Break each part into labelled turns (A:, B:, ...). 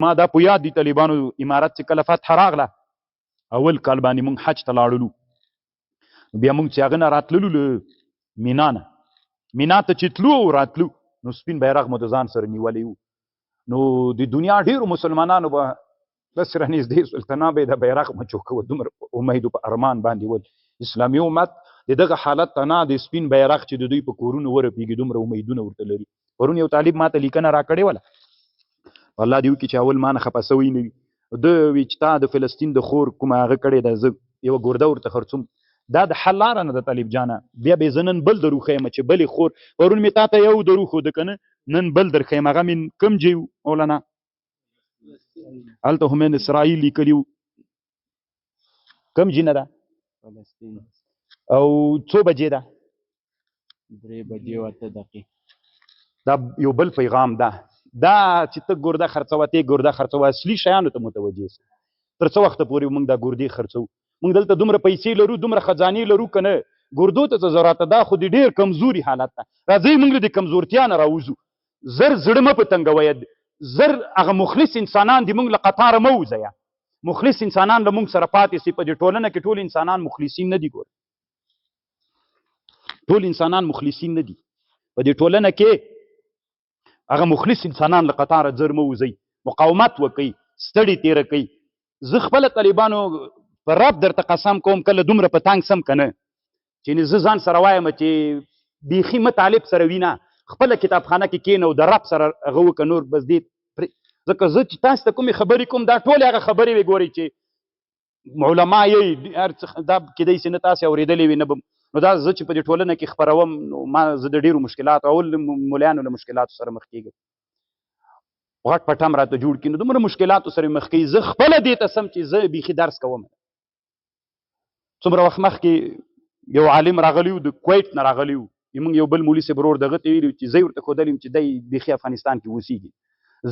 A: ما دا په یاد دي طالبانو امارت چې کله فتح راغله اول کال باندې موږ حج ته لاړلو بیا موږ چې هغه نه راتللو له مینا نه مینا ته چې تلو او راتلو نو سپین بیرغ مو د ځان سره نیولی وو نو د دنیا ډېرو مسلمانانو به بس رانږدې سلطنا به د بیرغ مچو کوه دومره امید په ارمان باندې ول اسلامي امت د دغه حالت ته نه د سپین بیرغ چې د دوی په کورونو ورپېږي دومره امیدونه ورته لري پرون یو طالب ماته لیکنه راکړې وله الله دې وکړي چې اول ما نه خفه سوی نه وي ده وي چې تا د فلسطین د خور کومه هغه کړې ده زه یوه ګرده ورته خرڅوم دا د حل لاره نه ده طالب جانه بیا به زه نن بل درو ښیم چې بلې خور پرون مې تا ته یو درو ښوده که نه نن بل در ښیم هغه مې کوم جی مولانا هلته خو مې اسرائیل لیکلي وو کوم جي نه ده او څو بجې ده
B: 3:08
A: دا یو بل پیغام ده دا چې ته ګرده خرڅوه ته ګرده خرڅوه اصلي شیانو ته متوجه سه تر څه وخته پورې موږ دا ګردې خرڅوو موږ دلته دومره پیسې لرو دومره خزانې لرو که نه ګردو ته څه ضرورت ده خو د ډېر کمزوري حالت ده راځئ موږ له د کمزورتیا نه راوځو زر زړه مه په تنګویه زر هغه مخلص انسانان دي موږ له قطاره مه وځئ مخلص انسانان له موږ سره پاتې سي په دې ټولنه کې ټول انسانان مخلصین نه دي ګوره ټول انسانان مخلصین نه دي په دې ټولنه کې هغه مخلص انسانان له قطاره زر مه وځئ مقاومت وکئ ستړي تېره کوئ زه خپله طالبانو په رب درته قسم کوم کله دومره په تنګ سم که نه چې زه ځان سره وایم چې بیخي مه طالب سره وینه خپله کتابخانه کې کښېنه او د رب سره هغه وکړه نور بس دې ځکه زه چې تاسو ته کومې خبرې کوم دا ټولې هغه خبرې وې ګورئ چې علما یې هر څه دا کیدای شي نه تاسې اورېدلې وي نه به نو دا زه چې په دې ټولنه کې خپروم نو ما زه د ډېرو مشکلاتو اول مولیانو له مشکلاتو سره مخ کېږم غټ پټم راته جوړ کړي نو دومره مشکلاتو سره مخ کوي زه خپله دې ته سم چې زه بیخي درس کوم څومره وخت مخکې یو عالم راغلی و د کویت نه راغلی و موږ یو بل مولي صاحب ورور دغه ته ویلي چې زه ورته ښودلی یم چې دی بیخي افغانستان کې اوسېږي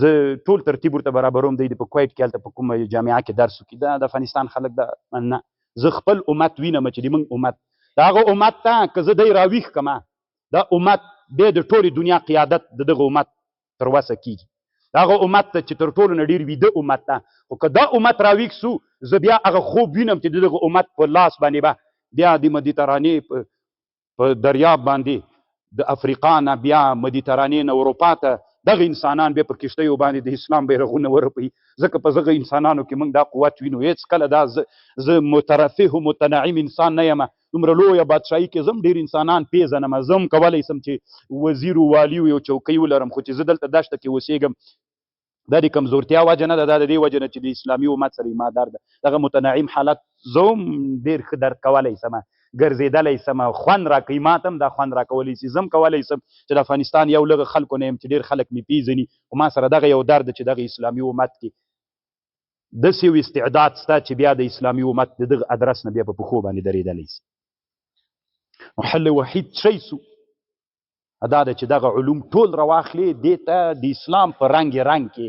A: زه ټول ترتیب ورته برابروم دی په کویت کې هلته په کومه جامعه کې درس وکړي دا د افغانستان خلک دا نه زه خپل امت وینم چې د موږ امت د هغه امت ته که زه دی راویښ کړمه دا امت بیا د ټولې دنیا قیادت د دغه امت تر وسه کېږي د هغه امت ته چې تر ټولو نه ډېر ویده امت ته خو که دا امت راویښ سو زه بیا هغه خوب وینم چې د دغه امت په لاس باندې به بیا د مدیترانې په دریاب باندې د افریقا نه بیا مدیترانې نه اروپا ته دغه انسانان بیا په کښتیو باندې د اسلام بیرغونه ورپوي ځکه په دغه انسانانو کې موږ دا قوت وینو هېڅ کله دا زه مترفه و متنعم انسان نه یم دومره لویه بادشاهي کې زه هم ډېر انسانان پېژنم زه هم کولی سم چې وزیر و والي یو چوکۍ ولرم خو چې زه دلته دشته کې اوسېږم دا د کمزورتیا وجه نه ده دا د دې وجه نه چې د اسلامي امت سره ایماندار ده دغه متنعم حالت زه هم ډېر ښه درک کولی سم ګرځېدلی سم خوند راکوي ما ته هم دا خوند راکولی شي زه هم کولی سم چې د افغانستان یو لږه خلکو نه یم چې ډېر خلک مې پېژني خو ما سره دغه یو درد چې دغه اسلامي امت کې داسې یو استعداد شته چې بیا د اسلامي امت د دغه ادرس نه بیا په پښو باندې درېدلی شي حل وحید شی سو دا ده چې دغه علوم ټول راواخلې دې ته د اسلام په رنګ کې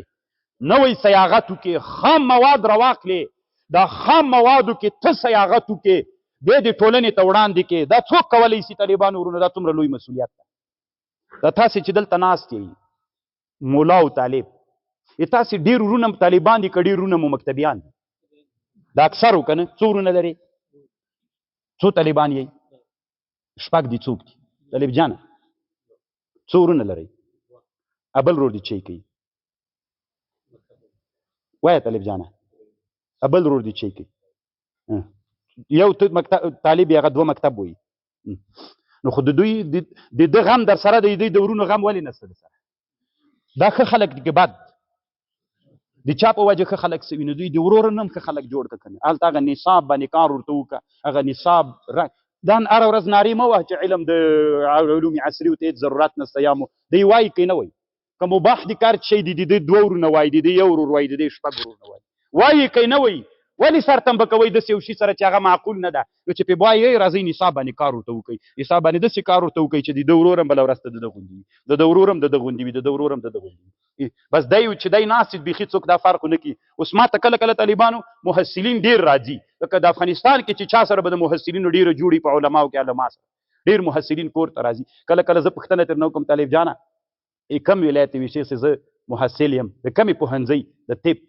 A: نوی صیاغت وکړې خام مواد راواخلې دا خام موادو کې ته صیاغت وکړې بیا د ټولنې ته وړاندې کې دا څوک کولی شي طالبانو ورونو دا څومره لوی مسؤلیت ده دا تاسې چې دلته ناست یې مولا او طالب تاسې ډېر ورونه طالبان دي که ډېر ورونه مو مکتبیان دي دا اکثر و که نه څو ورونه لرې څو طالبان یې شپږ دي څوک دي طالب جانه څو ورونه لرئ ابل رور دي چی کوي وایه طالب جانه ابل رور دي چی کوي یو طالب هغه دوه مکتب وایي نو خو د دوی د ده غم در سره دی دوی د ورونو غم ولې نشته در سره دا ښه خلک دي که بد د چا په وجه ښه خلک څه وي نو دوی د ورور نه هم ښه خلک جوړ کړه که نه هلته هغه نصاب باندې کار ورته وکړه هغه نصاب دا هره ورځ نارې مه وه چې علم د علوم عصري ته هېڅ ضرورت نشته یا مو دی وایي که نه وایي که مباح دي کار شی دي د دوه ورونه وایي د یو ورور وایي د شپږ ورونه وایي وایي که نه وایي ولې سر تنبه کوئ داسې یو شي سره چې هغه معقول نه ده نو چې پې وایي راځئ نصاب باندې کار ورته وکړئ نصاب باندې داسې کار ورته وکړئ چې د ده ورور هم بله ورځ ته د ده غوندې وي د ده ورور هم د ده غوندې وي د ده ورور هم د ده غوندې وي بس دی چې دی ناست بیخي څوک دا فرق ونه کړي اوس ما ته کله کله طالبانو محصلین ډېر راځي لکه د افغانستان کې چې چا سره به د محصلینو ډېره جوړي په علماو کې علما سره ډېر محصلین کور ته راځي کله کله زه پوښتنه ترې نه کوم طالب جانه کم ولایت وي شیخ زه محصل یم د کمې پوهنځۍ د طب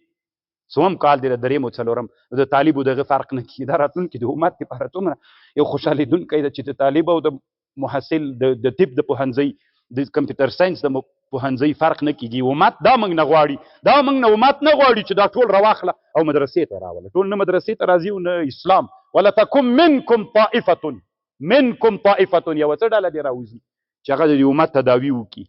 A: څوم کال دی د درېیم او څلورم د طالب او دغه فرق نه کېږي دا راتلونکي د امت دپاره څومره یو خوشحالېدونکی ده چې د طالب او د محصل د طب د پوهنځۍ د کمپیوټر ساینس د پوهنځۍ فرق نه کېږي امت دا موږ نه غواړي دا موږ نه امت نه غواړي چې دا ټول راواخله او مدرسې ته راوله ټول نه مدرسې ته راځي او نه اسلام ولتکن منکم طائفة یوه څه ډله دې راوځي چې هغه د امت تداوي وکړي